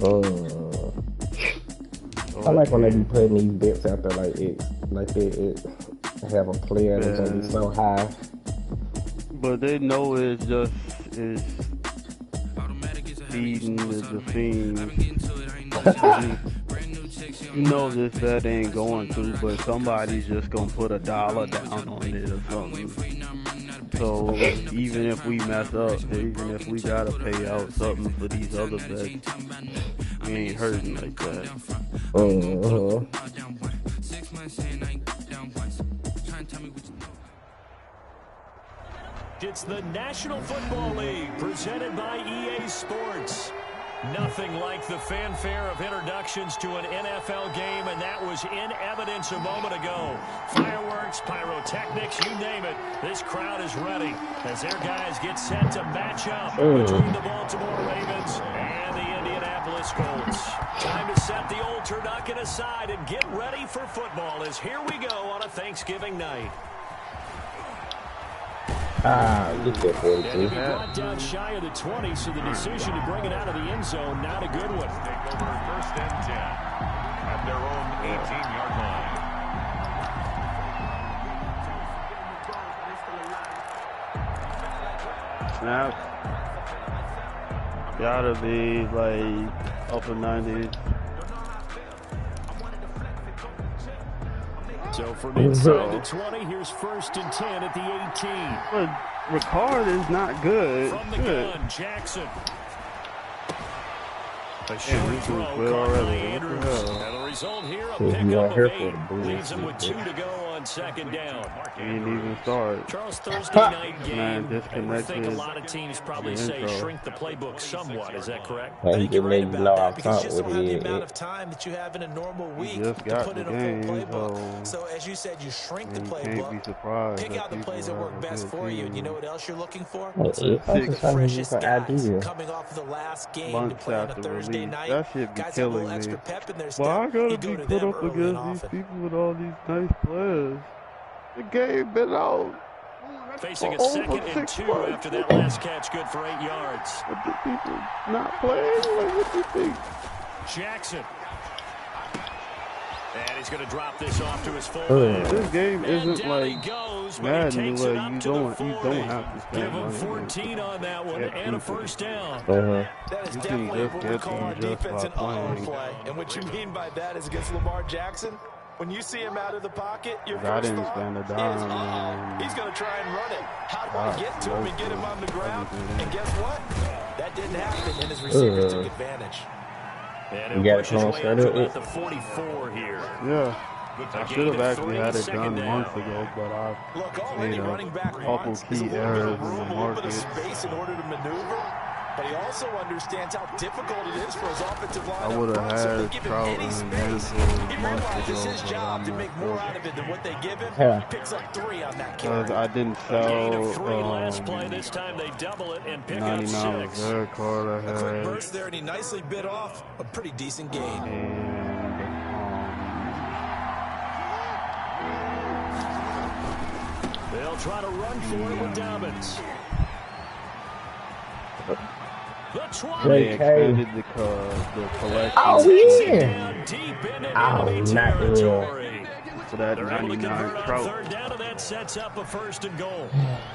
Uh, I Or like when they be putting these bits out there like it have a player that's gonna be so high. but they know it's just is feeding the fiends. You know this bet ain't going to, but somebody's just gonna put $1 down on it or something. So even if we mess up, even if we gotta pay out something for these other bets, we ain't hurting like that. It's the National Football League presented by EA Sports. Nothing like the fanfare of introductions to an NFL game, and that was in evidence a moment ago. Fireworks, pyrotechnics, you name it. This crowd is ready as their guys get set to match up between the Baltimore Ravens and the Indianapolis Colts. Time to set the old turducken aside and get ready for football as here we go on a Thanksgiving night. Look at that boy, and to be brought down shy of the 20, so the decision to bring it out of the end zone, not a good one. Take over 1st and 10 at their own 18-yard line. Snap. Gotta be like upper 90s. So from inside the 20, here's 1st and 10 at the 18. But Ricard is not good. From the gun, Jackson. A short throw caught by Andrews. And the result here, a pickup of 8. Leaves him with 2 to go on 2nd down. He ain't even start. Charles, Thursday night game. Disconnected. I think a lot of teams probably say shrink the playbook somewhat. Is that correct? I think you're right about that because you just don't have the amount of time that you have in a normal week to put in a full playbook. So as you said, you shrink the playbook, pick out the plays that work best for you, and you know what else you're looking for? The freshest guys coming off of the last game to play on a Thursday night. That shit be killing me. Why I gotta be put up against these people with all these nice players? The game been out. Facing a 2nd and 2 after that last catch, good for 8 yards. But the people not playing? Like, what do you think? Jackson. And he's going to drop this off to his fullback. This game isn't like Madden, where you don't have to spend Give him 14 on that one and a 1st down. That is definitely what we call our defense an on play. And what you mean by that is against Lamar Jackson, when you see him out of the pocket, your first thought is, he's going to try and run it. How do I get to him and get him on the ground? And guess what? That didn't happen, and his receivers took advantage. And you got it on straight up. The 44 here. Yeah. I should have actually had it done months ago, but I made a couple key errors in the market. Space in order to maneuver, but he also understands how difficult it is for his offensive line. I would have had Trout and Mansfield months ago, his job to make more out of it than what they give him. He picks up 3 on that carry. Because I didn't sell 99 reserve card I had. A quick burst there, and he nicely bit off a pretty decent gain. And they'll try to run for it with Dobbins. The 20. they expanded the collection. Oh, yeah. Oh, not real. For that 99 Trout. 3rd down, and that sets up a 1st and goal.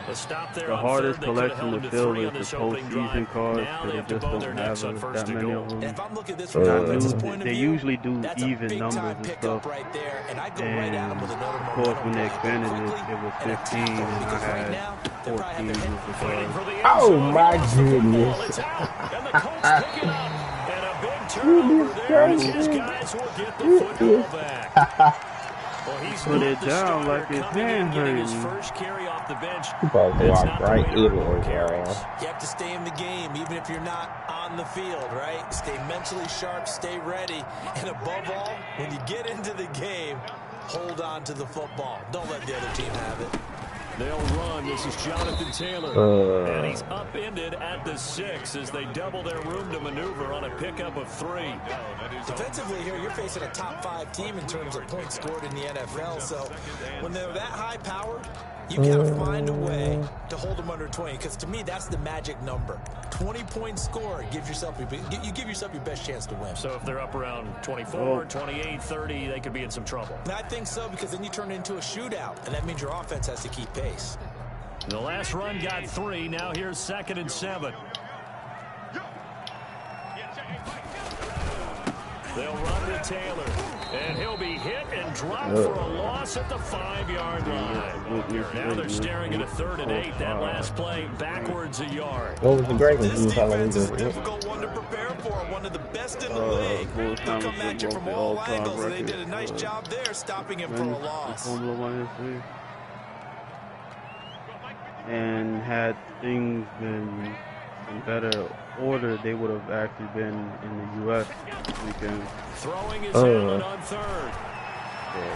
A stop there. The hardest collection to fill is the postseason cards, but they just don't have that many of them. If I'm looking at this from an offensive point of They view, usually do that's even numbers and stuff. right there, and I go And right at him with another of course, when they expanded it, it was 15, and I had 14 with the cards. Oh my goodness. And the Colts pick it up. And a big turnover there as his guys will get the football back. Well, he's put it down like his hand hurting. His first carry off the bench. You probably walk right in or You have to stay in the game, even if you're not on the field, right? Stay mentally sharp, stay ready, and above all, when you get into the game, hold on to the football. Don't let the other team have it. They'll run. This is Jonathan Taylor. And he's upended at the 6 as they double their room to maneuver on a pickup of 3. Defensively here, you're facing a top 5 team in terms of points scored in the NFL. So when they're that high-powered, you got to find a way to hold them under 20. Because to me, that's the magic number. 20-point score, you give yourself your best chance to win. So if they're up around 24, 28, 30, they could be in some trouble. I think so, because then you turn it into a shootout, and that means your offense has to keep pace. The last run got 3. Now here's 2nd and 7. They'll run to Taylor, and he'll be hit and dropped for a loss at the 5-yard line. Now they're staring at a 3rd and 8. That last play backwards a yard. What was the great one? This defense is a difficult one to prepare for. One of the best in the league. They'll come at you from all angles, and they did a nice job there stopping him for a loss. And had things been in better order, they would have actually been in the U.S. this weekend. Throwing his Allen on 3rd.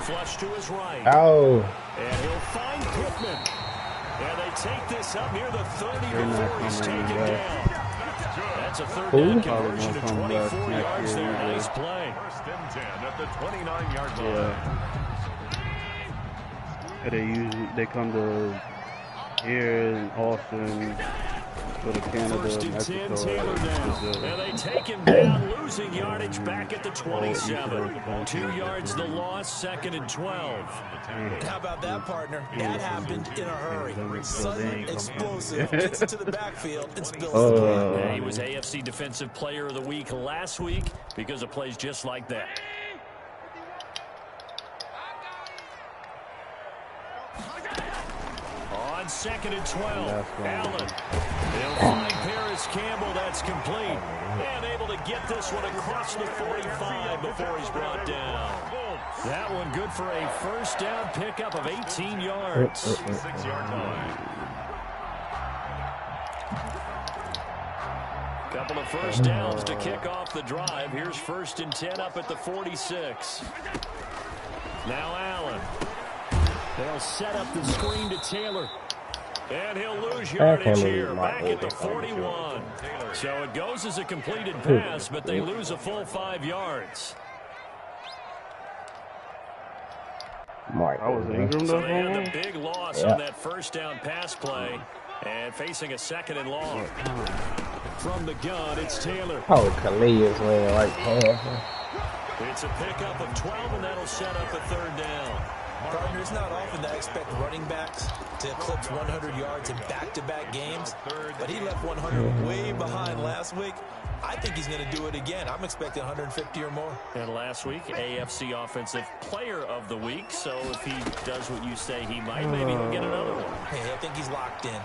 Flush to his right. Oh. And he'll find Pittman. And they take this up near the 30 before he's taken down. That's a 3rd down conversion to 24 yards there. Nice play. 1st and 10 at the 29-yard line. Yeah. They come to here in Austin, go to Canada, 1st and 10, Mexico, Taylor down. And they take him down, losing yardage back at the 27. 2 yards the loss, 2nd and 12. How about that, partner? That happened in a hurry. Sudden, explosive, gets into the backfield and spills the ball. Yeah, he was AFC Defensive Player of the Week last week because of plays just like that. On 2nd and 12, Allen. He'll find Paris Campbell. That's complete. And able to get this one across the 45 before he's brought down. That one good for a 1st down pickup of 18 yards. 6-yard line. Couple of 1st downs to kick off the drive. Here's 1st and 10 up at the 46. Now Allen. They'll set up the screen to Taylor. And he'll lose yardage here, back at the 41. So it goes as a completed pass, but they lose a full 5 yards. I was Ingram So they had the big loss on that 1st down pass play. And facing a 2nd and long. From the gun, it's Taylor. Oh, Khalil is laying right past. It's a pickup of 12, and that'll set up a 3rd down. Partner, it's not often that I expect running backs to eclipse 100 yards in back-to-back games, but he left 100 way behind last week. I think he's going to do it again. I'm expecting 150 or more. And last week, AFC Offensive Player of the Week, so if he does what you say he might, maybe he'll get another one. Hey, I think he's locked in.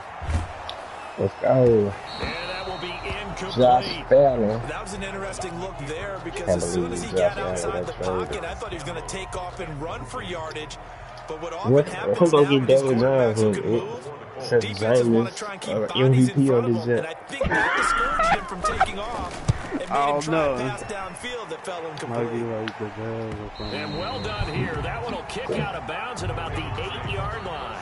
Let's go. And that will be incomplete. Josh Allen. That was an interesting look there because as soon as he got outside the pocket, I thought he was going to take off and run for yardage. But what often happens now is quarterbacks who can move, defenses want to try and keep bodies in front of them, and I think that discouraged him from taking off and made him try to pass downfield that fell incomplete. And well done here. That one will kick out of bounds at about the 8-yard line.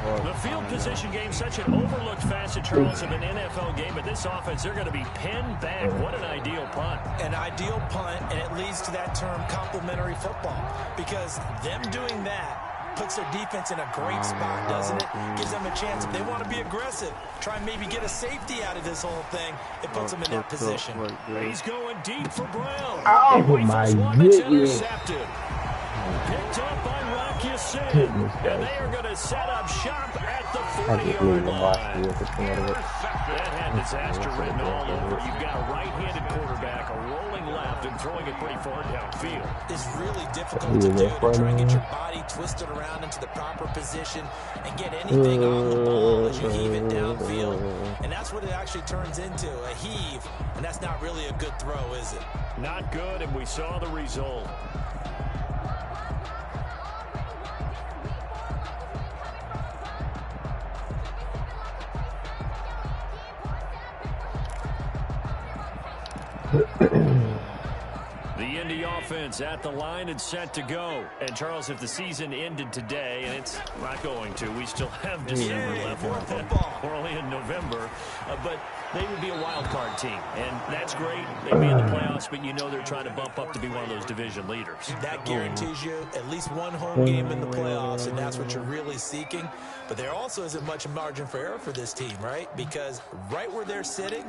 The field position game, such an overlooked facet, Charles, of an NFL game, but this offense, they're going to be pinned back. What an ideal punt. An ideal punt, and it leads to that term complementary football, because them doing that puts their defense in a great spot, doesn't it? Gives them a chance. If they want to be aggressive, try and maybe get a safety out of this whole thing, it puts them in that position. He's going deep for Brown. Oh, my goodness. Picked up by Rocky City, and they are going to set up shop at the 40-yard line. That had disaster written all over. You've got a right-handed quarterback, a rolling left, and throwing it pretty far downfield. It's really difficult to do, to try and get your body twisted around into the proper position and get anything on the ball as you heave it downfield. And that's what it actually turns into, a heave. And that's not really a good throw, is it? Not good, and we saw the result. The The Indy offense at the line and set to go. And Charles, if the season ended today, and it's not going to, we still have December left. We're only in November, but they would be a wild card team, and that's great. They'd be in the playoffs, but you know they're trying to bump up to be one of those division leaders. That guarantees you at least one home game in the playoffs, and that's what you're really seeking. But there also isn't much margin for error for this team, right? Because right where they're sitting,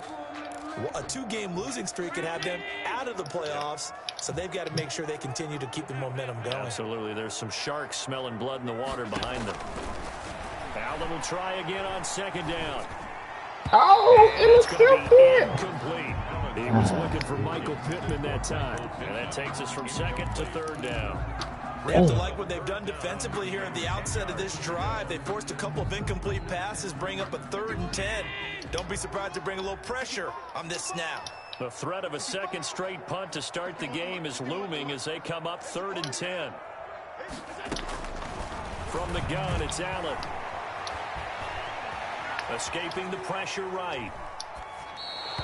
a 2-game losing streak can have them out of the playoffs, so they've got to make sure they continue to keep the momentum going. Absolutely. There's some sharks smelling blood in the water behind them. Allen will try again on second down. Oh, intercepted! Incomplete. He was looking for Michael Pittman that time. And that takes us from second to third down. We have to like what they've done defensively here at the outset of this drive. They forced a couple of incomplete passes, bring up a 3rd and 10. Don't be surprised to bring a little pressure on this snap. The threat of a second straight punt to start the game is looming as they come up 3rd and 10. From the gun, it's Allen. Escaping the pressure right.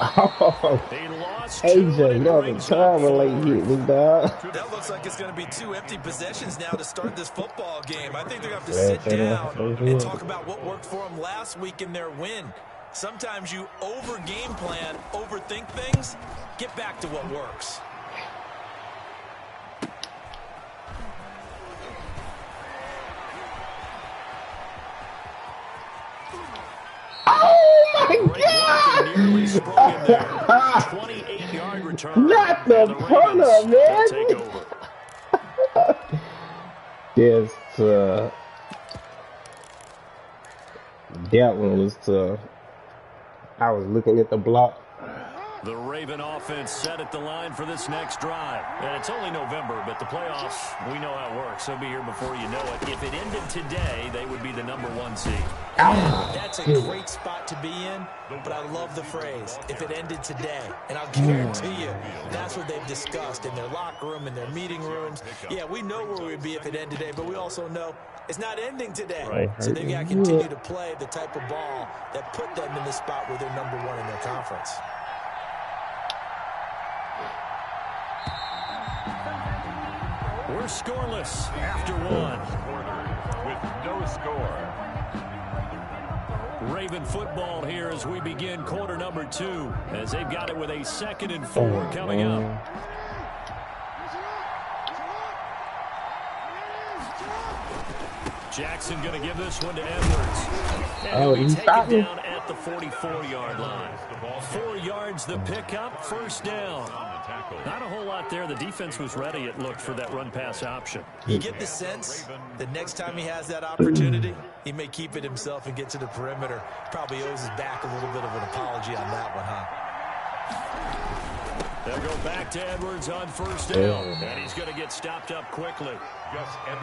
Oh, They lost AJ, you have a travel late hit me, dog. That looks like it's going to be 2 empty possessions now to start this football game. I think they're going to have to sit down and talk about what worked for them last week in their win. Sometimes you over-game plan, overthink things. Get back to what works. Oh my God! 28-yard return. Not the punter, man. Take over. Yes, that one was tough. I was looking at the block. The Raven offense set at the line for this next drive. And it's only November, but the playoffs, we know how it works. They'll be here before you know it. If it ended today, they would be the #1 seed. That's a great spot to be in, but I love the phrase, if it ended today. And I'll guarantee you, that's what they've discussed in their locker room, in their meeting rooms. Yeah, we know where we'd be if it ended today, but we also know it's not ending today. Right. So they've got to continue to play the type of ball that put them in the spot where they're #1 in their conference. We're scoreless after 1. With no score. Raven football here as we begin quarter number 2, as they've got it with a 2nd and 4 coming up. Jackson going to give this one to Edwards. And he'll be taken down at the 44-yard line. 4 yards the pickup, first down. Not a whole lot there. The defense was ready, it looked, for that run-pass option. You get the sense that next time he has that opportunity, he may keep it himself and get to the perimeter. Probably owes his back a little bit of an apology on that one, huh? They'll go back to Edwards on first down, and he's going to get stopped up quickly.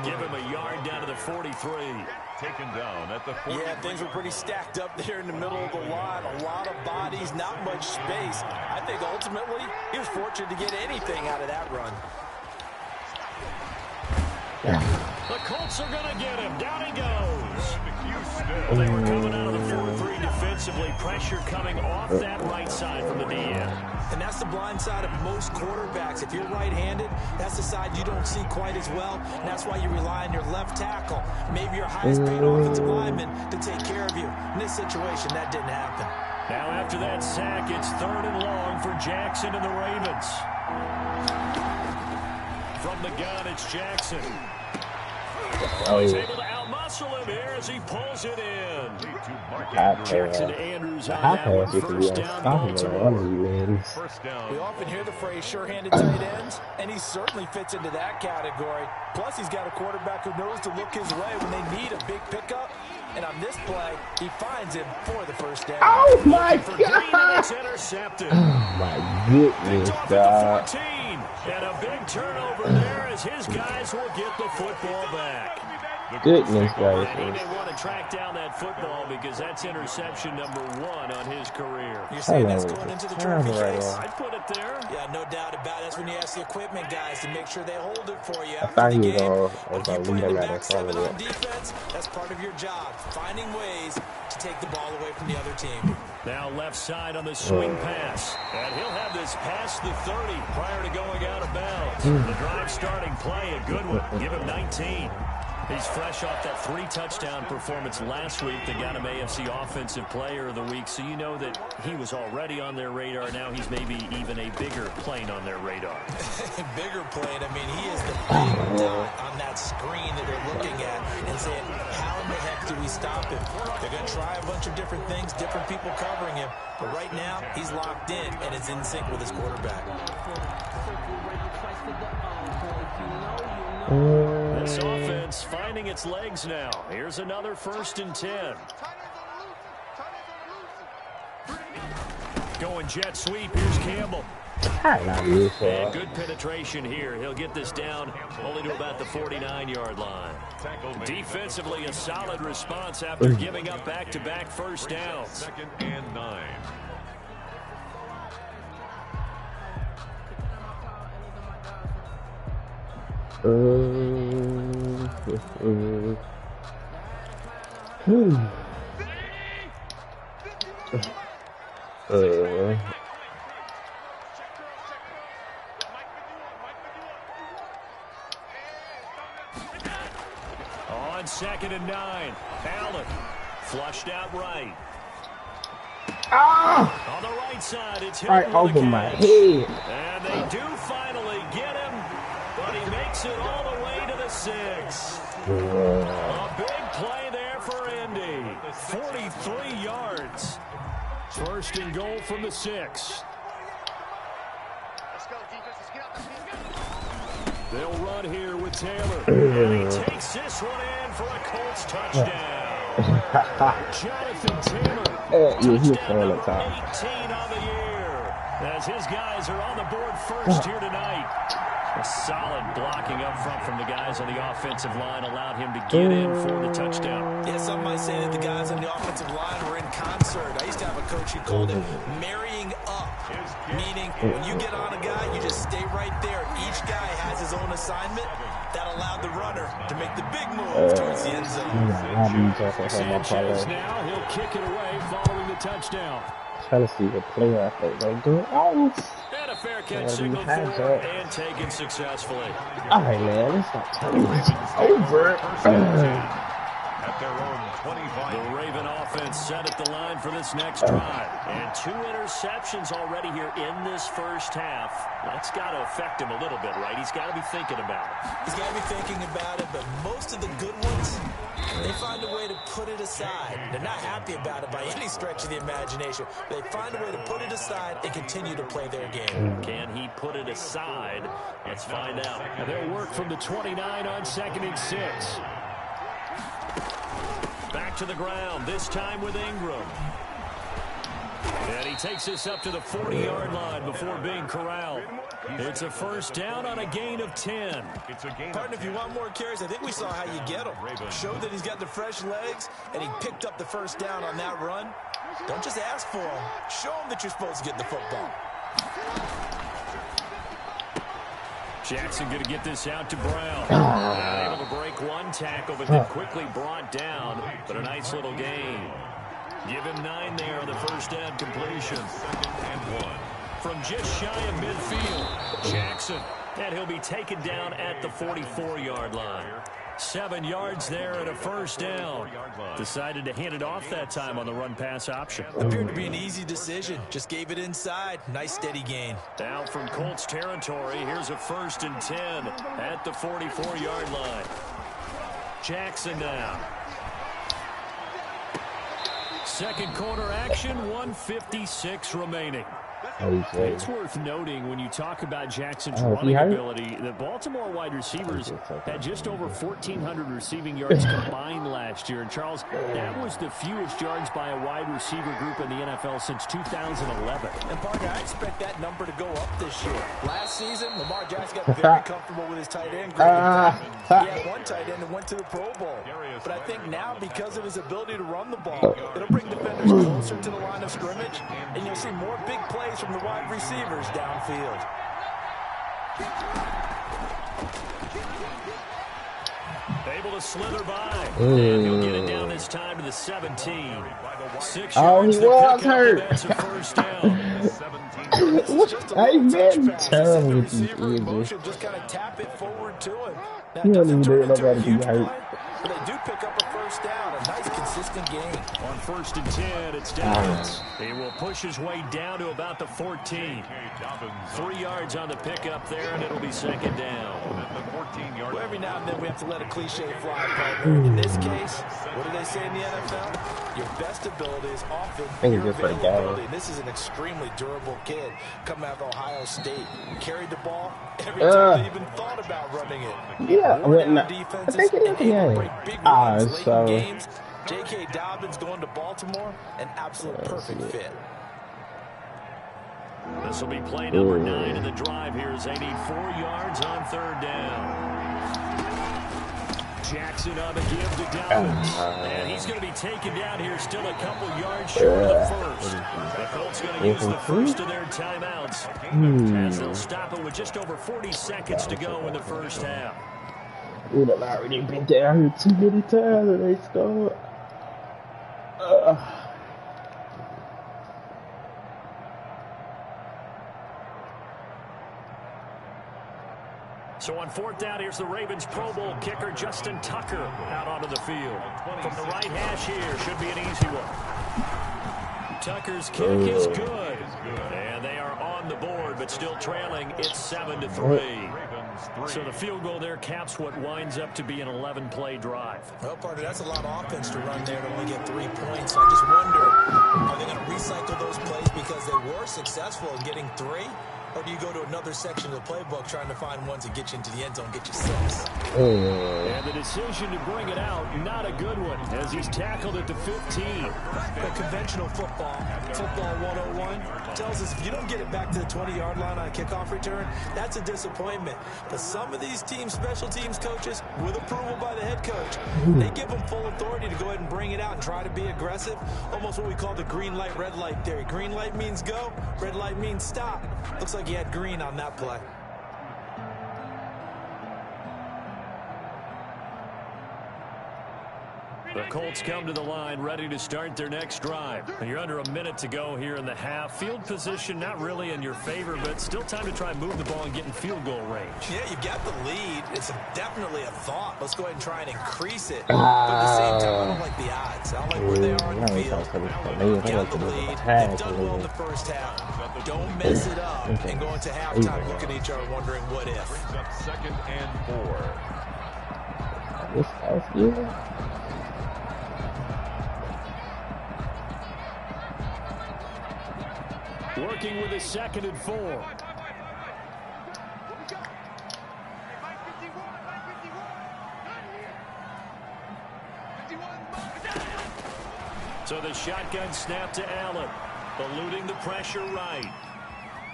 Give him a yard down to the 43. Taken down at the 40. Yeah, things were pretty stacked up there in the middle of the line. A lot of bodies, not much space. I think ultimately he was fortunate to get anything out of that run. The Colts are going to get him. Down he goes. They were coming out of the 4-3 defensively. Pressure coming off that right side from the DN. And that's the blind side of most quarterbacks. If you're right-handed, that's the side you don't see quite as well. And that's why you rely on your left tackle, maybe your highest-paid offensive lineman, to take care of you. In this situation, that didn't happen. Now after that sack, it's 3rd and long for Jackson and the Ravens. From the gun, it's Jackson. He's able to outmuscle him here as he pulls it in. Jackson to Andrews on that one. First down, Baltimore. We often hear the phrase sure-handed tight ends, and he certainly fits into that category. Plus, he's got a quarterback who knows to look his way when they need a big pickup. And on this play, he finds him for the first down. Oh, my God. It's intercepted. Oh, my goodness, God. And a big turnover there as his guys will get the football back. Goodness, guys. He may want to track down that football because that's interception number 1 on his career. You're saying that's going into the trophy case? I'd put it there. Yeah, no doubt about it. That's when you ask the equipment guys to make sure they hold it for you I after thought the he game. was But if you play the back seven on defense, that's part of your job. Finding ways to take the ball away from the other team. Now left side on the swing pass. And he'll have this past the 30 prior to going out of bounds. The drive starting play, a good one. Give him 19. He's fresh off that 3-touchdown performance last week that got him AFC Offensive Player of the Week. So you know that he was already on their radar. Now he's maybe even a bigger plane on their radar. Bigger plane. I mean, he is the big dot on that screen that they're looking at and saying, how in the heck do we stop him? They're going to try a bunch of different things, different people covering him. But right now, he's locked in and is in sync with his quarterback. This offense finding its legs now. Here's another 1st and 10. Going jet sweep. Here's Campbell. And good penetration here. He'll get this down only to about the 49-yard line. Defensively, a solid response after giving up back-to-back first downs. 2nd and 9. On 2nd and 9, Allen flushed out right. On the right side, it's right over my head. And they do finally get him, but he makes it all the way to the 6. A big play there for Indy. 43 yards. 1st and goal from the 6. They'll run here with Taylor. And he takes this one in for a Colts touchdown. Jonathan Taylor. Touchdown number 18 on the year. As his guys are on the board first here tonight. A solid blocking up front from the guys on the offensive line allowed him to get in for the touchdown. Yeah, some might say that the guys on the offensive line were in concert. I used to have a coach who called it marrying up, meaning when you get on a guy, you just stay right there. Each guy has his own assignment. That allowed the runner to make the big move towards the end zone. Sanchez now, he'll kick it away following the touchdown. Trying to see the player I think they do. And a fair catch signal for and taken successfully. Alright, man, let's not telling you it's over. At their own 25. The Raven offense set at the line for this next drive. And 2 interceptions already here in this first half. That's got to affect him a little bit, right? He's got to be thinking about it. He's got to be thinking about it, but most of the good ones, they find a way to put it aside. They're not happy about it by any stretch of the imagination. They find a way to put it aside and continue to play their game. Can he put it aside? Let's find out. And they'll work from the 29 on 2nd and 6. Back to the ground, this time with Ingram. And he takes this up to the 40-yard line before being corralled. It's a 1st down on a gain of 10. Partner, if you want more carries, I think we saw how you get him. Showed that he's got the fresh legs, and he picked up the 1st down on that run. Don't just ask for him. Show him that you're supposed to get the football. Jackson going to get this out to Brown. Not able to break one tackle, but then quickly brought down. But a nice little gain. Give him 9 there on the 1st down completion. 2nd and 1. From just shy of midfield, Jackson. And he'll be taken down at the 44-yard line. 7 yards there and a 1st down. Decided to hand it off that time on the run-pass option. Appeared to be an easy decision. Just gave it inside. Nice steady gain. Now from Colts territory, here's a 1st and 10 at the 44-yard line. Jackson now. 2nd quarter action, 1:56 remaining. It's worth noting when you talk about Jackson's running ability that Baltimore wide receivers had just over 1,400 receiving yards combined last year. And Charles, that was the fewest yards by a wide receiver group in the NFL since 2011. And Parker, I expect that number to go up this year. Last season, Lamar Jackson got very comfortable with his tight end group. He had one tight end that went to the Pro Bowl. But I think now, because of his ability to run the ball, it'll bring defenders closer to the line of scrimmage, and you'll see more big plays from the wide receivers downfield. Able to slither by. And he'll get it down this time to the 17. 6 yards. He was hurt. That's a first down. I've been terrible with these injuries. Just kind of tap it forward to him. You don't even do nobody to be hurt. But they do pick up a first down. A nice, consistent game. On 1st and 10, it's Dobbins. He will push his way down to about the 14. 3 yards on the pickup there, and it'll be 2nd down. Well, every now and then we have to let a cliche fly, partner. In this case, what do they say in the NFL? Your best ability is often your availability. And this is an extremely durable kid coming out of Ohio State. Carried the ball every time they even thought about running it. Yeah, I think it is a game. Games. J.K. Dobbins going to Baltimore, an absolute perfect fit. This will be play number 9 in the drive here as they need 4 yards on 3rd down. Jackson on the give to Dobbins. And he's going to be taken down here still a couple yards short of the first. The Colts going to use the first of their timeouts as they'll stop it with just over 40 seconds to go in the first half. We've already been down here too many times and they scored. So on 4th down, here's the Ravens Pro Bowl kicker Justin Tucker out onto the field. From the right hash here, should be an easy one. Tucker's kick is good. And they are on the board, but still trailing. It's 7-3. So the field goal there caps what winds up to be an 11-play drive. Well, partner, that's a lot of offense to run there to only get 3 points. I just wonder, are they going to recycle those plays because they were successful in getting 3? Or do you go to another section of the playbook trying to find ones that get you into the end zone, get you 6? And the decision to bring it out, not a good one, as he's tackled at the 15. But conventional football 101, tells us if you don't get it back to the 20-yard line on a kickoff return, that's a disappointment. But some of these teams, special teams coaches, with approval by the head coach, they give them full authority to go ahead and bring it out and try to be aggressive. Almost what we call the green light, red light theory. Green light means go, red light means stop. Looks like he had green on that play. The Colts come to the line ready to start their next drive. And you're under a minute to go here in the half. Field position not really in your favor, but still time to try and move the ball and get in field goal range. Yeah, you've got the lead. It's definitely a thought. Let's go ahead and try and increase it. But at the same time, I don't like the odds. I don't like where they are in the field. Got the lead. They've done well in the first half. Don't mess it up and go into halftime looking at each other wondering what if. 2nd and 4. This house, yeah. Working with a 2nd and 4. So the shotgun snap to Allen, eluding the pressure right.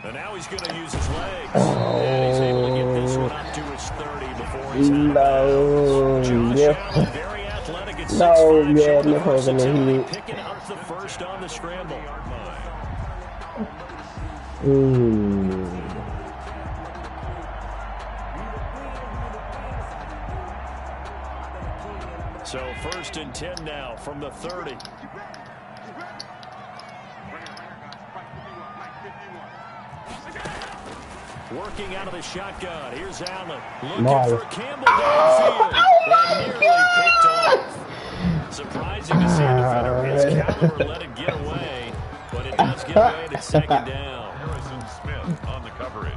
And now he's going to use his legs. And he's able to get this one up to his 30 before he's out. Josh Allen, very athletic at 6'5", picking up the first on the scramble. So 1st and 10 now from the 30. Working out of the shotgun. Here's Allen. Looking for Campbell downfield. And nearly picked off. Surprising to see a defender his caliber let it get away. But it does get away to 2nd down. Harrison Smith on the coverage.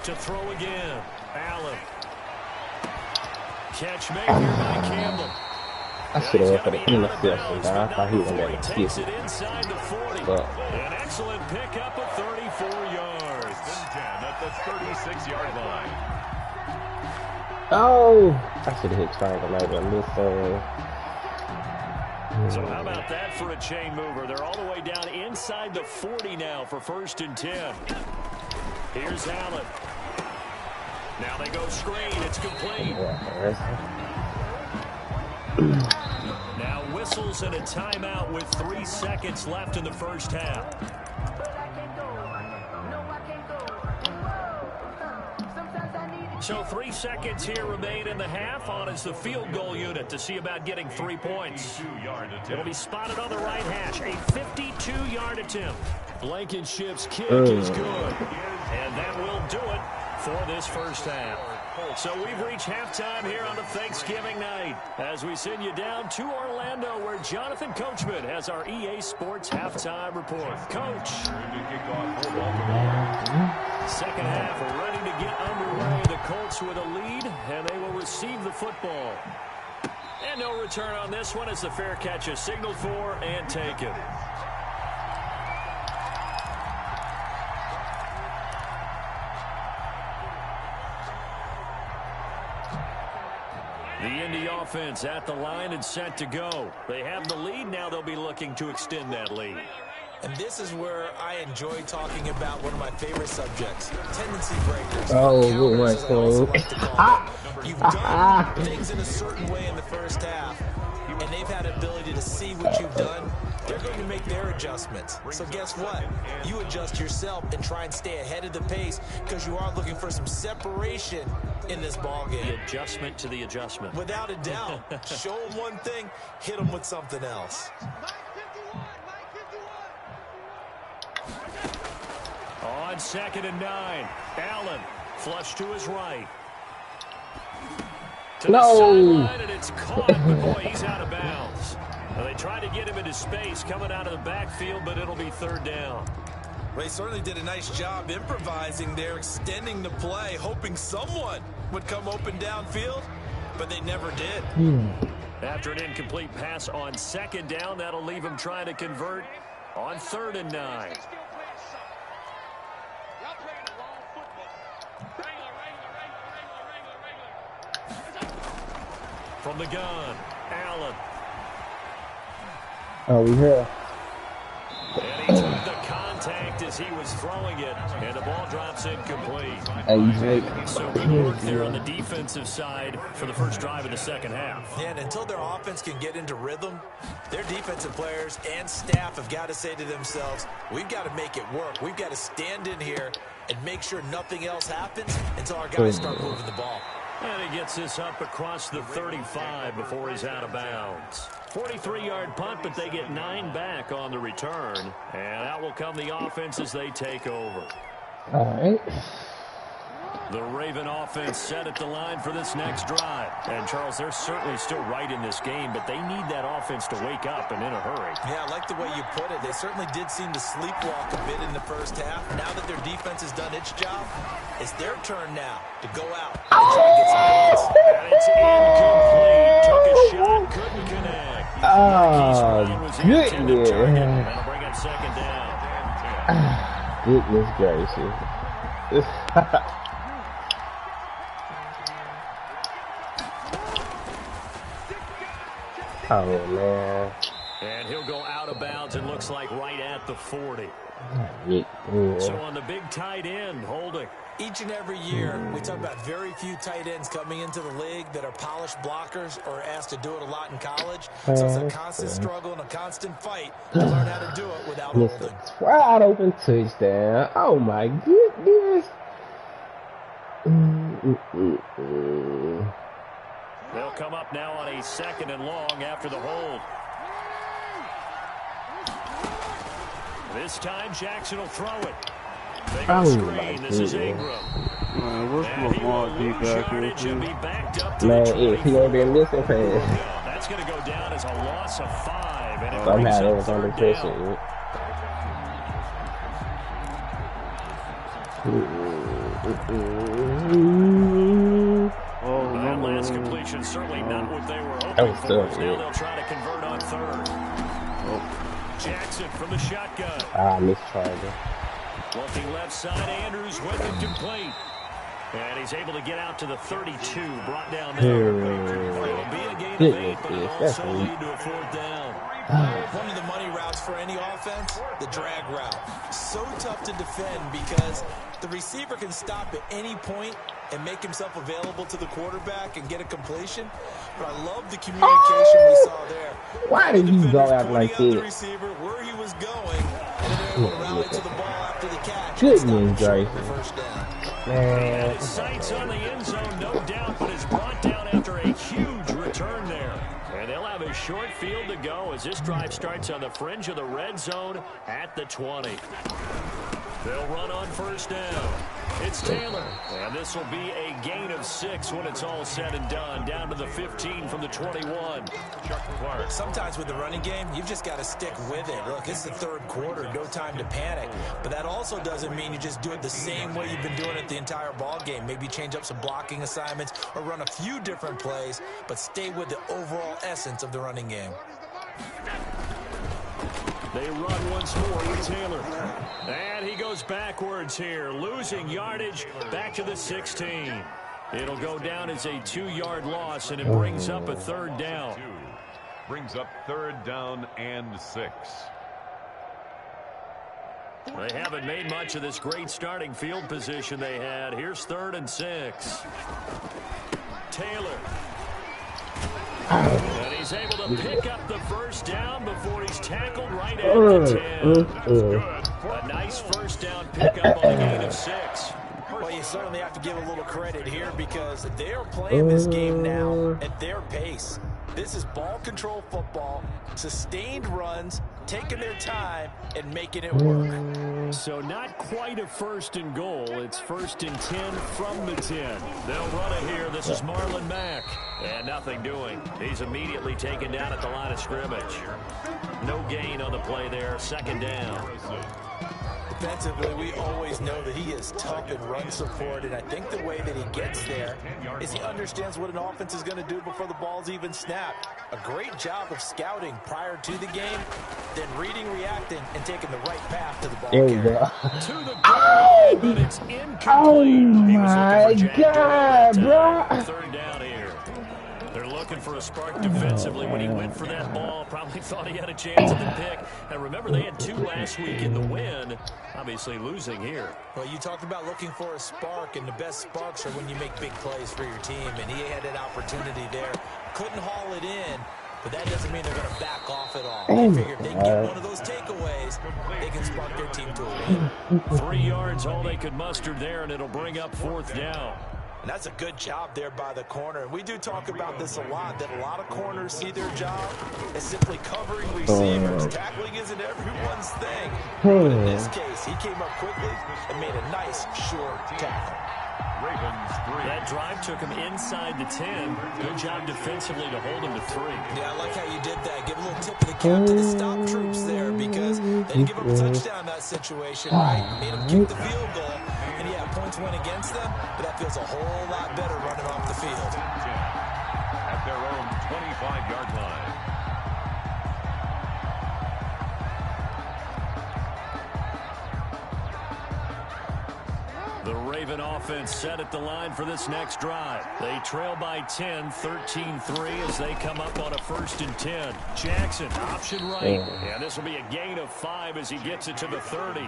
To throw again. Allen. Catch made here by Campbell. I should have went for the interception, dog. I thought he was going to Takes it inside the 40. An excellent pickup of 34 yards. That's 36-yard line. Oh, I should have hit triangle like this. So how about that for a chain mover? They're all the way down inside the 40 now for 1st and 10. Here's Allen. Now they go screen. It's complete. Now whistles and a timeout with 3 seconds left in the first half. So 3 seconds here remain in the half. On is the field goal unit to see about getting 3 points. It'll be spotted on the right hash. A 52-yard attempt. Blankenship's kick is good. And that will do it for this first half. So we've reached halftime here on a Thanksgiving night as we send you down to Orlando where Jonathan Coachman has our EA Sports halftime report. Coach. Second half ready to get underway. The Colts with a lead and they will receive the football. And no return on this one as the fair catch is signaled for and taken. The Indy offense at the line and set to go. They have the lead. Now they'll be looking to extend that lead. And this is where I enjoy talking about one of my favorite subjects, tendency breakers. Oh, my God. You've done things in a certain way in the first half, and they've had ability to see what you've done. They're going to make their adjustments. So guess what? You adjust yourself and try and stay ahead of the pace because you are looking for some separation in this ball game. The adjustment to the adjustment. Without a doubt. Show them one thing, hit them with something else. On 2nd and 9, Allen flush to his right. To the sideline, and it's caught, but boy, he's out of bounds. Well, they tried to get him into space coming out of the backfield, but it'll be 3rd down. They certainly did a nice job improvising there, extending the play, hoping someone would come open downfield, but they never did. After an incomplete pass on 2nd down, that'll leave him trying to convert on 3rd and 9. From the gun, Allen. Oh, we here. And he took the contact as he was throwing it, and the ball drops incomplete. So good work there on the defensive side for the first drive of the second half. Yeah, and until their offense can get into rhythm, their defensive players and staff have got to say to themselves, we've got to make it work. We've got to stand in here and make sure nothing else happens until our guys start moving the ball. And he gets this up across the 35 before he's out of bounds. 43-yard punt, but they get 9 back on the return. And out will come the offense as they take over. All right. The Raven offense set at the line for this next drive. And, Charles, they're certainly still right in this game, but they need that offense to wake up and in a hurry. Yeah, I like the way you put it. They certainly did seem to sleepwalk a bit in the first half. Now that their defense has done its job, it's their turn now to go out and try to get some points. And it's incomplete. Took a shot, couldn't connect. Goodness. That'll bring up 2nd down. Goodness gracious. Oh, man. And he'll go out of bounds, it looks like right at the 40. So on the big tight end, holding. Each and every year, we talk about very few tight ends coming into the league that are polished blockers or asked to do it a lot in college. So it's a constant struggle and a constant fight to learn how to do it without holding. Wide open touchdown. Oh, my goodness. They'll come up now on a 2nd and long after the hold. This time, Jackson will throw it. They go screen. This is Ingram. What's Lamar D back here, too? Man, if he gonna be a missing pass. That's going to go down as a loss of 5. And it Somehow brings it was up under 3rd pressure. down. Oh, That no, last no. completion certainly not what they were That hoping was for. still Now good. they'll try to convert on third. Jackson from the shotgun. Ah, mistried it. Looking left side, Andrews with it complete. And he's able to get out to the 32, brought down there. It'll be a gain of 8, but it'll also lead to a 4th down. One of the money routes for any offense, the drag route. So tough to defend because the receiver can stop at any point and make himself available to the quarterback and get a completion. But I love the communication we saw there. Why did he go out like the that? receiver where he was going, and then they were able to rally to the ball after the catch. Goodness gracious. First down. He had his sights on the end zone, no doubt, but is brought down after a huge return there. And they'll have a short field to go as this drive starts on the fringe of the red zone at the 20. They'll run on first down. It's Taylor, and this will be a gain of 6 when it's all said and done, down to the 15 from the 21. Sometimes with the running game, you've just got to stick with it. Look, it's the third quarter, no time to panic. But that also doesn't mean you just do it the same way you've been doing it the entire ball game. Maybe change up some blocking assignments or run a few different plays, but stay with the overall essence of the running game. They run once more with Taylor. And he goes backwards here, losing yardage back to the 16. It'll go down as a 2-yard loss, and it brings up a 3rd down. Brings up 3rd down and 6. They haven't made much of this great starting field position they had. Here's 3rd and 6. Taylor. And he's able to pick up the first down before he's tackled right at the 10. A nice first down pickup on a gain of 6. Well, you certainly have to give a little credit here because they're playing this game now at their pace. This is ball control football, sustained runs, taking their time, and making it work. So not quite a 1st and goal. It's 1st and 10 from the 10. They'll run it here. This is Marlon Mack. And nothing doing. He's immediately taken down at the line of scrimmage. No gain on the play there. 2nd down. Defensively, we always know that he is tough in run support, and I think the way that he gets there is he understands what an offense is going to do before the ball's even snapped. A great job of scouting prior to the game, then reading, reacting, and taking the right path to the ball carrier. To the goal, but it's incomplete. My God, bro. 3rd down here. They're looking for a spark defensively when he went for that ball. Probably thought he had a chance at the pick. And remember, they had 2 last week in the win. Obviously losing here. Well, you talked about looking for a spark, and the best sparks are when you make big plays for your team. And he had an opportunity there. Couldn't haul it in, but that doesn't mean they're going to back off at all. They figure if they get one of those takeaways, they can spark their team to a win. 3 yards, all they could muster there, and it'll bring up 4th down. And that's a good job there by the corner. And we do talk about this a lot, that a lot of corners see their job as simply covering receivers. Tackling isn't everyone's thing. But in this case, he came up quickly and made a nice, short tackle. Ravens 3. That drive took him inside the 10. Good job defensively to hold him to 3. Yeah, I like how you did that. Give a little tip of the cap to the stop troops there because they didn't give up a touchdown in that situation, right? Made them kick the field goal. And yeah, points went against them, but that feels a whole lot better running off the field. At their own 25-yard line. The Raven offense set at the line for this next drive. They trail by 10, 13-3 as they come up on a 1st and 10. Jackson, option right. And this will be a gain of 5 as he gets it to the 30.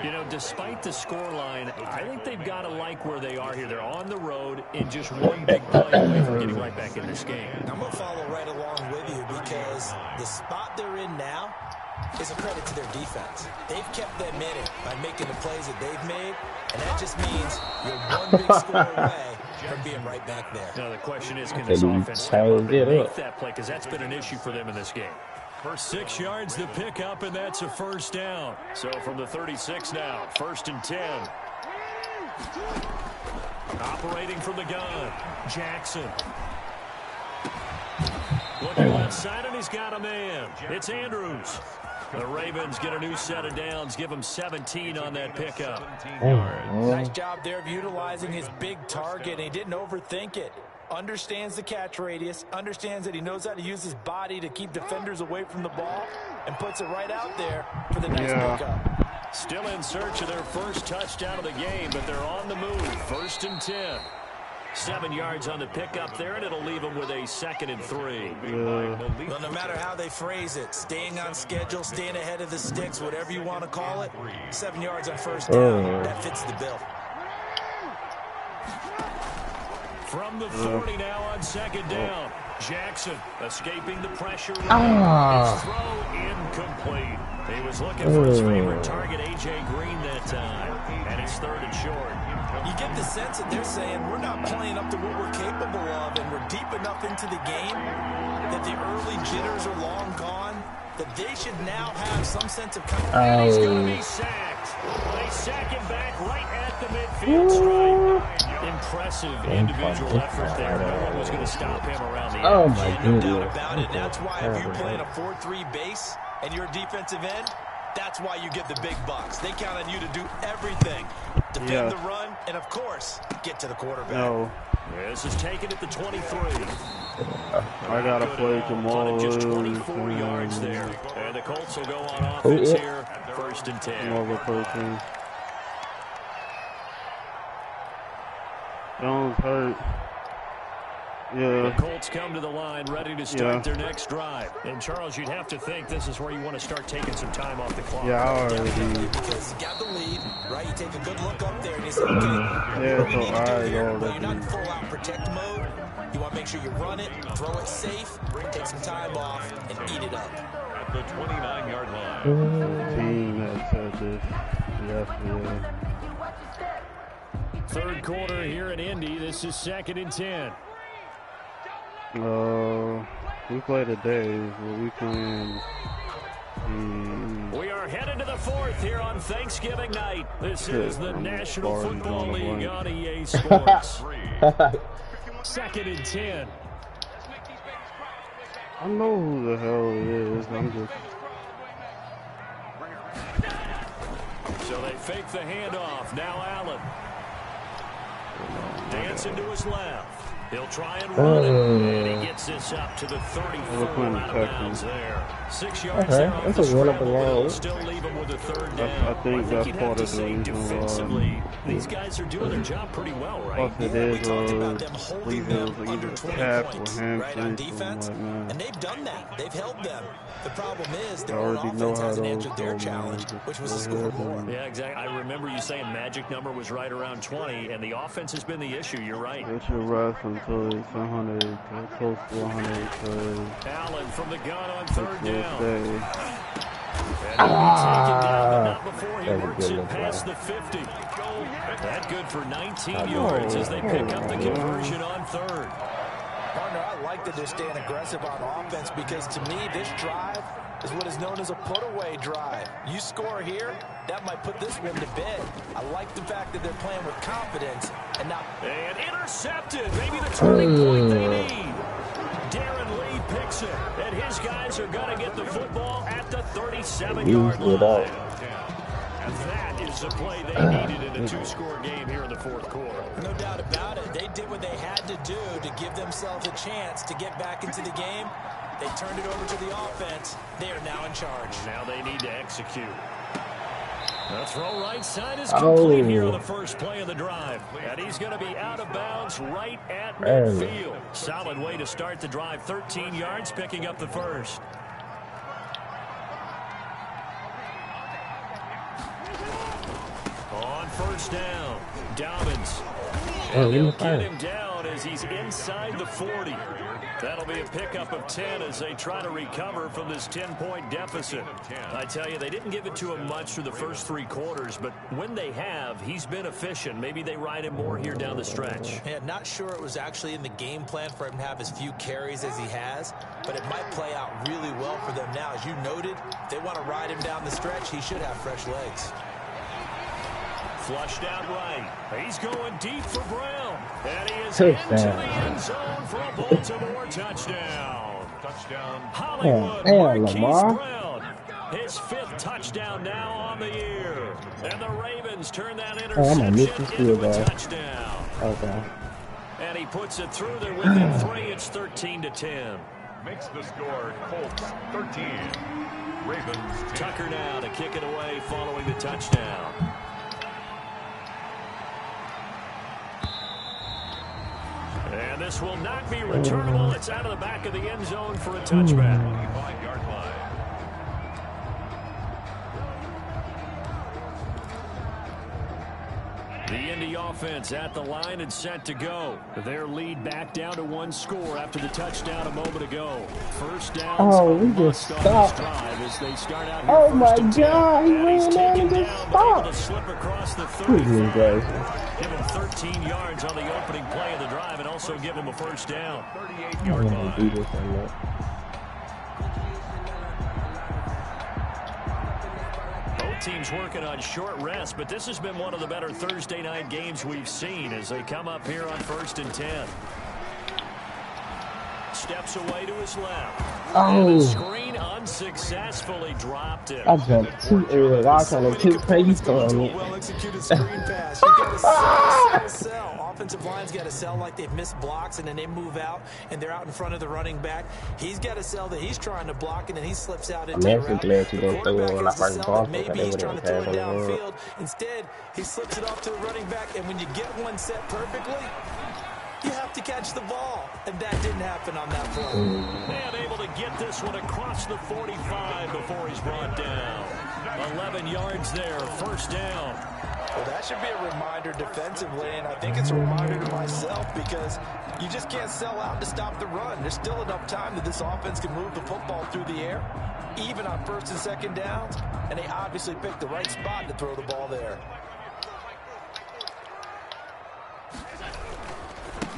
You know, despite the scoreline, I think they've got to like where they are here. They're on the road in just one big play away from getting right back in this game. I'm going to follow right along with you because the spot they're in now is a credit to their defense. They've kept them in it by making the plays that they've made, and that just means you're one big score away from being right back there. Now the question is, can this offense step up and make that play? Because that's been an issue for them in this game. For 6 yards, the pickup, and that's a 1st down. So from the 36 now, 1st and 10. Operating from the gun, Jackson. Looking left side, and he's got a man. It's Andrews. The Ravens get a new set of downs, give him 17 on that pickup. Nice job there of utilizing his big target. He didn't overthink it. Understands the catch radius, understands that he knows how to use his body to keep defenders away from the ball, and puts it right out there for the nice pickup. Still in search of their first touchdown of the game, but they're on the move. 1st and 10. 7 yards on the pickup there, and it'll leave them with a 2nd and 3. Well, no matter how they phrase it, staying on schedule, staying ahead of the sticks, whatever you want to call it, 7 yards on 1st down, that fits the bill. From the 40 now on 2nd down. Jackson escaping the pressure. His throw incomplete. He was looking for his favorite target, A.J. Green, that time. And it's 3rd and short. You get the sense that they're saying we're not playing up to what we're capable of, and we're deep enough into the game that the early jitters are long gone, that they should now have some sense of confidence. He's going to be sacked. They sack him back right at the midfield stripe. Impressive individual effort there. No one was going to stop him around the edge. Oh my goodness. No doubt about it. That's why if you're playing a 4-3 base and you're a defensive end, that's why you get the big bucks. They count on you to do everything. Defend the run, and of course, get to the quarterback. No. This is taken at the 23. I gotta play tomorrow. Just 24 yards there. And the Colts will go on offense here. 1st and 10. Over 13. Jones hurt. The Colts come to the line ready to start their next drive. And Charles, you'd have to think this is where you want to start taking some time off the clock. Yeah, I already. Because you got the lead, right? You take a good look up there and you say, okay, what do we need to do here? Well, you're not in full-out protect mode. You want to make sure you run it, throw it safe, take some time off, and eat it up. At the 29-yard line. Team that said this yesterday. 3rd quarter here in Indy. This is 2nd and 10. We play today, but we playing. We are headed to the 4th here on Thanksgiving night. This is the National Football League on EA Sports. 2nd and 10. I know who the hell it is. I'm just. So they fake the handoff. Now Allen. Dancing to his left. He'll try and run it, and he gets this up to the 34 out of bounds there. 6 yards there off the scramble. Still leave him with a 3rd down. I think that's you'd have part to of the say reason defensively, these guys are doing their job pretty well, right? Plus it is either cap or right on hamstring. defense, Like, and they've done that. They've held them. The problem is their I own already know offense how hasn't those answered their go, challenge, man. which was to score more. Yeah, exactly. I remember you saying magic number was right around 20, and the offense has been the issue. You're right. It should rest until it's 100, close to 100. Allen from the gun on 3rd down. Day. And he'll be taken down, but not before he works it past the 50. That good for 19 yards as they pick up the conversion on 3rd. Partner, I like that they're staying aggressive on offense because to me, this drive is what is known as a put-away drive. You score here, that might put this one to bed. I like the fact that they're playing with confidence and not... And intercepted. Maybe the turning point they need. Darren Lee picks it, and his guys are going to get the football at the 37-yard line. And that is the play they needed in a 2-score game here in the 4th quarter. No doubt about it. They did what they had to do to give themselves a chance to get back into the game. They turned it over to the offense. They are now in charge. Now they need to execute. The throw right side is complete here on the first play of the drive. And he's going to be out of bounds right at midfield. Solid way to start the drive. 13 yards, picking up the first. On 1st down, Dobbins. And they'll get him down as he's inside the 40. That'll be a pickup of 10 as they try to recover from this 10-point deficit. I tell you, they didn't give it to him much through the first 3 quarters, but when they have, he's been efficient. Maybe they ride him more here down the stretch. Yeah, not sure it was actually in the game plan for him to have as few carries as he has, but it might play out really well for them now. As you noted, if they want to ride him down the stretch, he should have fresh legs. Flushed out right. He's going deep for Brown. And he is into the end zone for a Baltimore touchdown. Touchdown. Hollywood, Lamar. Marquise Brown. His 5th touchdown now on the year. And the Ravens turn that Oh, I'm gonna miss interception this into a field goal. touchdown. Okay. And he puts it through there within 3. It's 13-10. Makes the score Colts 13. Ravens 10. Tucker now to kick it away following the touchdown. And this will not be returnable. It's out of the back of the end zone for a touchback. 25-yard line. The Indy offense at the line and set to go. Their lead back down to 1 score after the touchdown a moment ago. First downs. Oh, we just stopped. As they start out here Oh my first and 10. God, he And he's ran taken and just down, but able to stopped. slip across the Good 35. guys. Give him 13 yards on the opening play of the drive and also give him a first down. 38-yard I'm gonna do line. this on that. Both teams working on short rest, but this has been one of the better Thursday night games we've seen as they come up here on 1st and 10. Steps away to his left. And the Oh, screen unsuccessfully dropped it. I jumped too early. I was trying to anticipate you throwing it. Well-executed screen pass. You gotta sell. Offensive line's got to sell like they've missed blocks, and then they move out, and they're out in front of the running back. He's got to sell that he's trying to block, and then he slips out into I'm the actually route. glad you The didn't throw it quarterback when I has to first sell bought that it. maybe he's trying to throw it on the road. downfield. Instead, he slips it off to the running back, and when you get one set perfectly, you have to catch the ball, and that didn't happen on that play. And able to get this one across the 45 before he's brought down. 11 yards there, first down. Well, that should be a reminder defensively, and I think it's a reminder to myself because you just can't sell out to stop the run. There's still enough time that this offense can move the football through the air, even on 1st and 2nd downs, and they obviously picked the right spot to throw the ball there.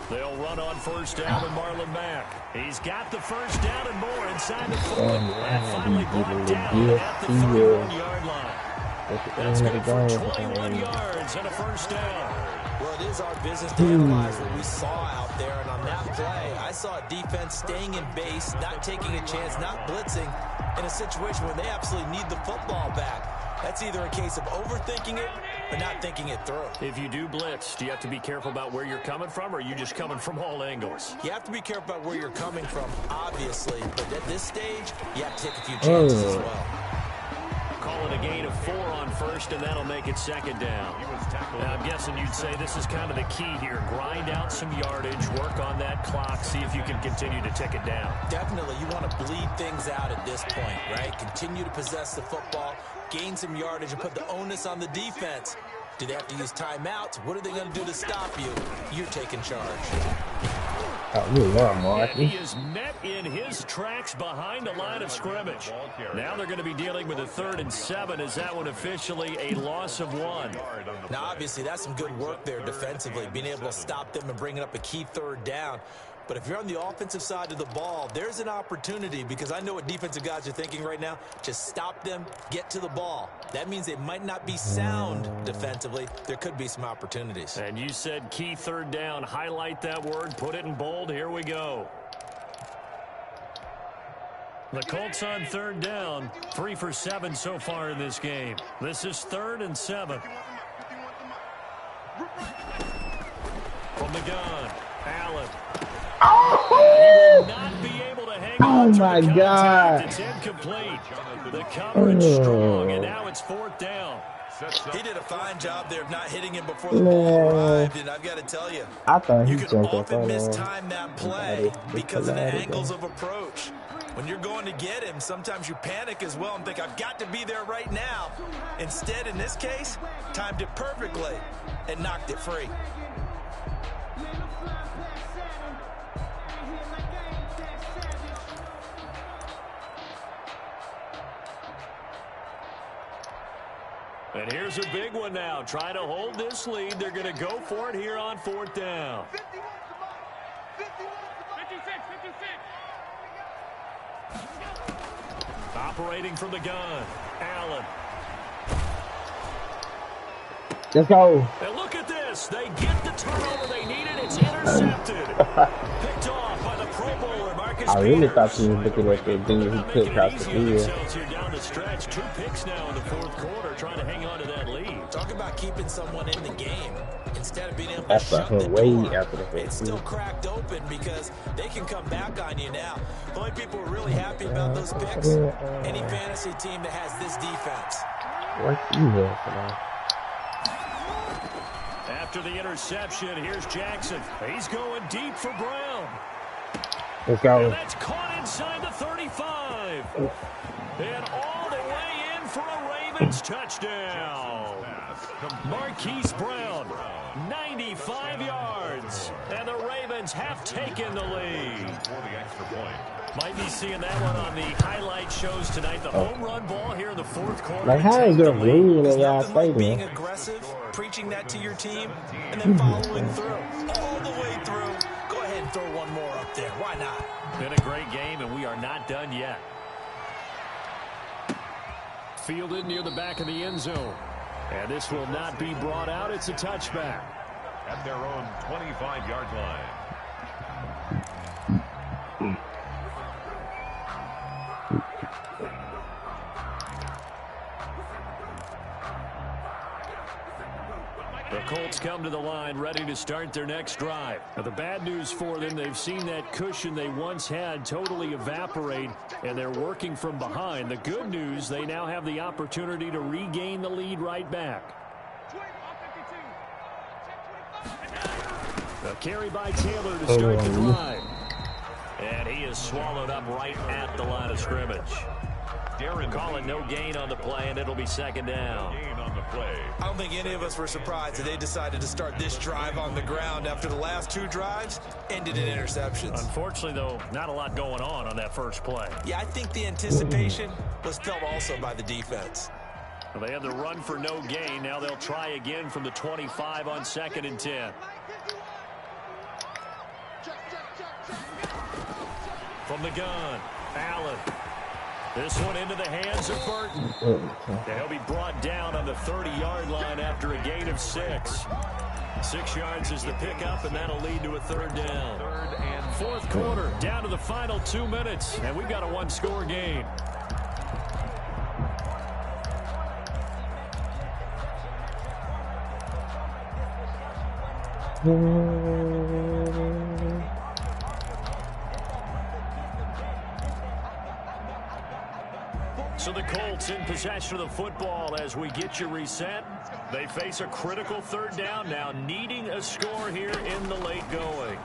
They'll run on 1st down with Marlon Mack. He's got the first down and more inside the 4. And finally brought down at the 31-yard line. That's good for 21 yards and a first down. Well, it is our business to analyze what we saw out there, and on that play, I saw a defense staying in base, not taking a chance, not blitzing, in a situation where they absolutely need the football back. That's either a case of overthinking it or not thinking it through. If you do blitz, do you have to be careful about where you're coming from, or are you just coming from all angles? You have to be careful about where you're coming from, obviously, but at this stage, you have to take a few chances as well. Call it a gain of 4 on 1st, and that'll make it 2nd down. Now, I'm guessing you'd say this is kind of the key here. Grind out some yardage, work on that clock, see if you can continue to tick it down. Definitely, you want to bleed things out at this point, right? Continue to possess the football, gain some yardage, and put the onus on the defense. Do they have to use timeouts? What are they going to do to stop you? You're taking charge. Oh, you love And Marky. he is met in his tracks behind the line of scrimmage. Now they're going to be dealing with a 3rd and 7. Is that one officially a loss of 1? Now, obviously, that's some good work there defensively, being able to stop them and bringing up a key 3rd down. But if you're on the offensive side of the ball, there's an opportunity, because I know what defensive guys are thinking right now. Just stop them, get to the ball. That means they might not be sound defensively. There could be some opportunities. And you said key 3rd down. Highlight that word, put it in bold. Here we go. The Colts on 3rd down, 3 for 7 so far in this game. This is 3rd and 7. From the gun, Allen. He will not be able to hang on to my the God. contact. It's incomplete. The coverage strong, and now it's 4th down. He did a fine job there of not hitting him before the ball arrived, and I've got to tell you, I thought he you can jumped up often on him. mistime that play because of the angles of approach. When you're going to get him, sometimes you panic as well and think, I've got to be there right now. Instead, in this case, timed it perfectly and knocked it free. And here's a big one now. Trying to hold this lead. They're going to go for it here on 4th down. 56. Operating from the gun, Allen. Let's go. And look at this. They get the turnover they needed. It's intercepted. Picked off by the Pro Bowler, Marcus I really Peters. thought he was looking at that dude who could cross the field. Down to the stretch. 2 picks now in the fourth quarter, trying to hang on to that lead. Talk about keeping someone in the game. Instead of being able to shut the door, it's still cracked open because they can come back on you now. The only people who are really happy about those picks, any fantasy team that has this defense. After the interception, here's Jackson. He's going deep for Brown. Let's go. And that's caught inside the 35. And all the way in for a Ravens touchdown. Marquise Brown, 95 yards. And the Ravens have taken the lead. Might be seeing that one on the highlight shows tonight. The home run ball here in the fourth quarter. Like, how is there green in y'all like being aggressive, preaching that to your team, and then following through. All the way through. Go ahead and throw one more up there. Why not? Been a great game, and we are not done yet. Fielded near the back of the end zone. And this will not be brought out. It's a touchback. At their own 25-yard line. The Colts come to the line ready to start their next drive. Now, the bad news for them, they've seen that cushion they once had totally evaporate, and they're working from behind. The good news, they now have the opportunity to regain the lead right back. A carry by Taylor to start the drive. And he is swallowed up right at the line of scrimmage. Call it no gain on the play, and it'll be second down. I don't think any of us were surprised that they decided to start this drive on the ground after the last 2 drives ended in interceptions. Unfortunately, though, not a lot going on that first play. Yeah, I think the anticipation was felt also by the defense. Well, they had the run for no gain. Now they'll try again from the 25 on 2nd and 10. From the gun, Allen. This one into the hands of Burton. They'll be brought down on the 30-yard line after a gain of 6. 6 yards is the pickup, and that'll lead to a third down. Fourth quarter, down to the final 2 minutes, and we've got a 1-score game. So the Colts in possession of the football as we get you reset. They face a critical third down now, needing a score here in the late going.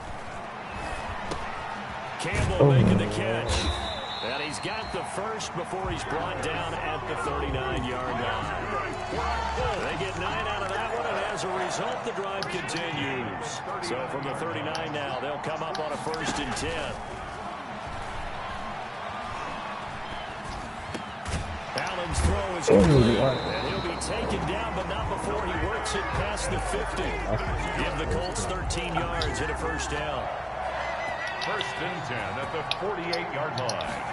Campbell making the catch. And he's got the first before he's brought down at the 39-yard line. They get 9 out of that one, and as a result, the drive continues. So from the 39 now, they'll come up on a 1st and 10. Allen's throw is complete, and he'll be taken down, but not before he works it past the 50. Give the Colts 13 yards and a first down. 1st and 10 at the 48-yard line.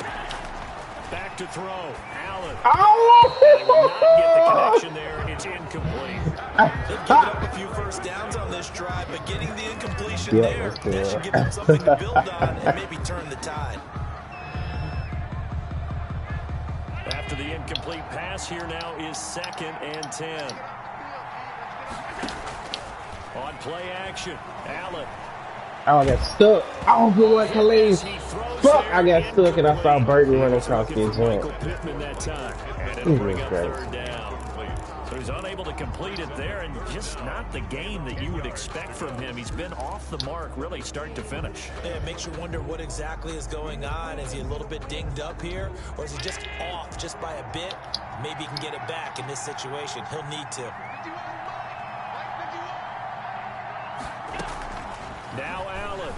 Back to throw. Allen. Oh! They will not get the connection there. It's incomplete. They've given up a few first downs on this drive, but getting the incompletion there, that should give them something to build on and maybe turn the tide. After the incomplete pass, here now is 2nd and 10. On play action, Allen. Oh, I got stuck. Oh, good one, Khalid. Fuck, I got stuck and I saw Burton running across the jump. So he's unable to complete it there, and just not the game that you would expect from him. He's been off the mark, really, start to finish. Yeah, it makes you wonder what exactly is going on. Is he a little bit dinged up here, or is he just off just by a bit? Maybe he can get it back in this situation. He'll need to. Now Allen.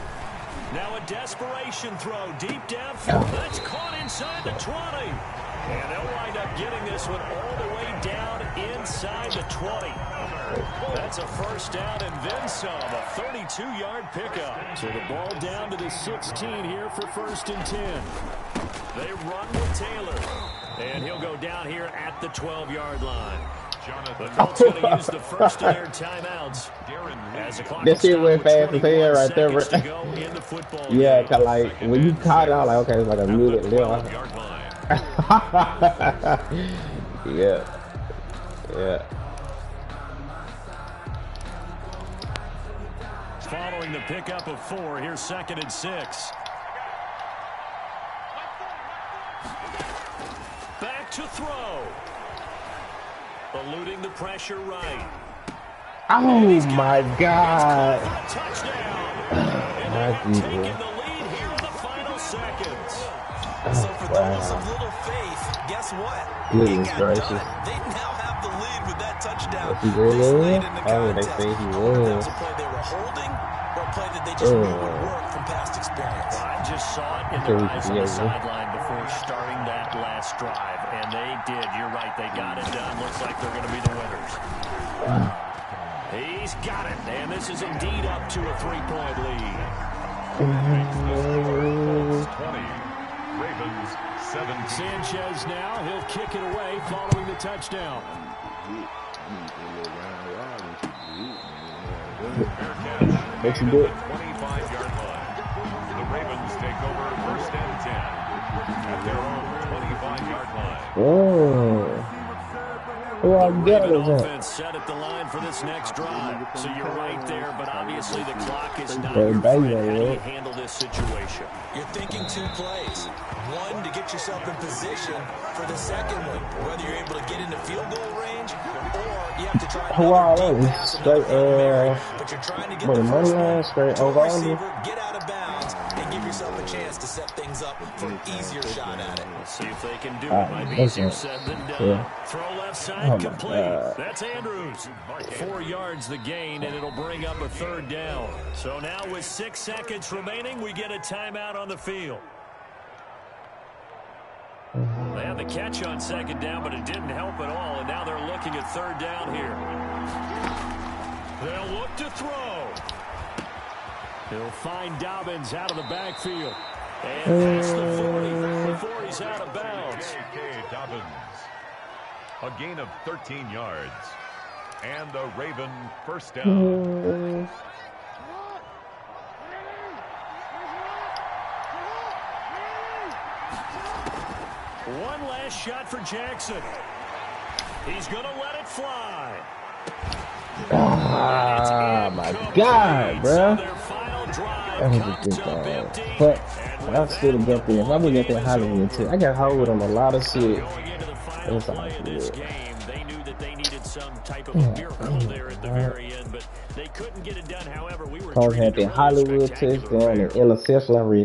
Now a desperation throw deep downfield. That's caught inside the 20. And they'll wind up getting this one all the way down inside the 20. That's a first down and then some. A 32-yard pickup. So the ball down to the 16 here for 1st and 10. They run with Taylor. And he'll go down here at the 12-yard line. The Colts going to use the first of their timeouts. As the clock That shit went fast as hell right there. to go in the football Yeah, game. cause like when you caught it, I was like, okay, it's like a minute left. Yeah. Yeah. Following the pickup of 4, here's 2nd and 6. Back to throw. Eluding the pressure right. Oh my God. Touchdown. My Taking the lead here in the final seconds. So for those of little faith, guess what? Goodness It got gracious. done. They now have the lead with that touchdown. If he really This is? late in the Oh, they contest. say he I wonder if that was. was a play they were holding or a play that they just knew would work from past experience. I just saw it in their eyes on the sideline before starting that last drive, and they did. You're right. They got it done. Looks like they're going to be the winners. He's got it, and this is indeed up to a 3-point lead. 20. Ravens 17. Sanchez now. He'll kick it away following the touchdown. What you do? 25-yard line. The Ravens take over 1st and 10 at their own 25-yard line. Oh. Who I got Raven is that? offense set at the line for this next drive. So you're right there, but obviously the clock is not Hey, your baby, friend. How do you right? handle this situation? You're thinking 2 plays. One, to get yourself in position for the second one, whether you're able to get into field goal range or you have to try another deep pass, another Hail Mary, but you're trying to get the first one to a receiver, get out of bounds, and give yourself a chance to set things up for an easier shot at it. Let's see if they can do it. Might be easier said than done. Yeah. Throw left side complete. God. That's Andrews. 4 yards the gain, and it'll bring up a 3rd down. So now with 6 seconds remaining, we get a timeout on the field. They had the catch on 2nd down, but it didn't help at all, and now they're looking at 3rd down here. They'll look to throw. He'll find Dobbins out of the backfield. And that's the 40 before he's out of bounds. J.K. Dobbins. A gain of 13 yards. And a Raven 1st down. One last shot for Jackson. He's going to let it fly. Ah, my God, bro. That was a good ball. But I still have got there. If I would get that Hollywood too, I got hold on a lot of shit. It's all good. They knew that they needed some type of a miracle there at the very end, but they couldn't get it done. However, we were Colts had that Hollywood touchdown and interception. I read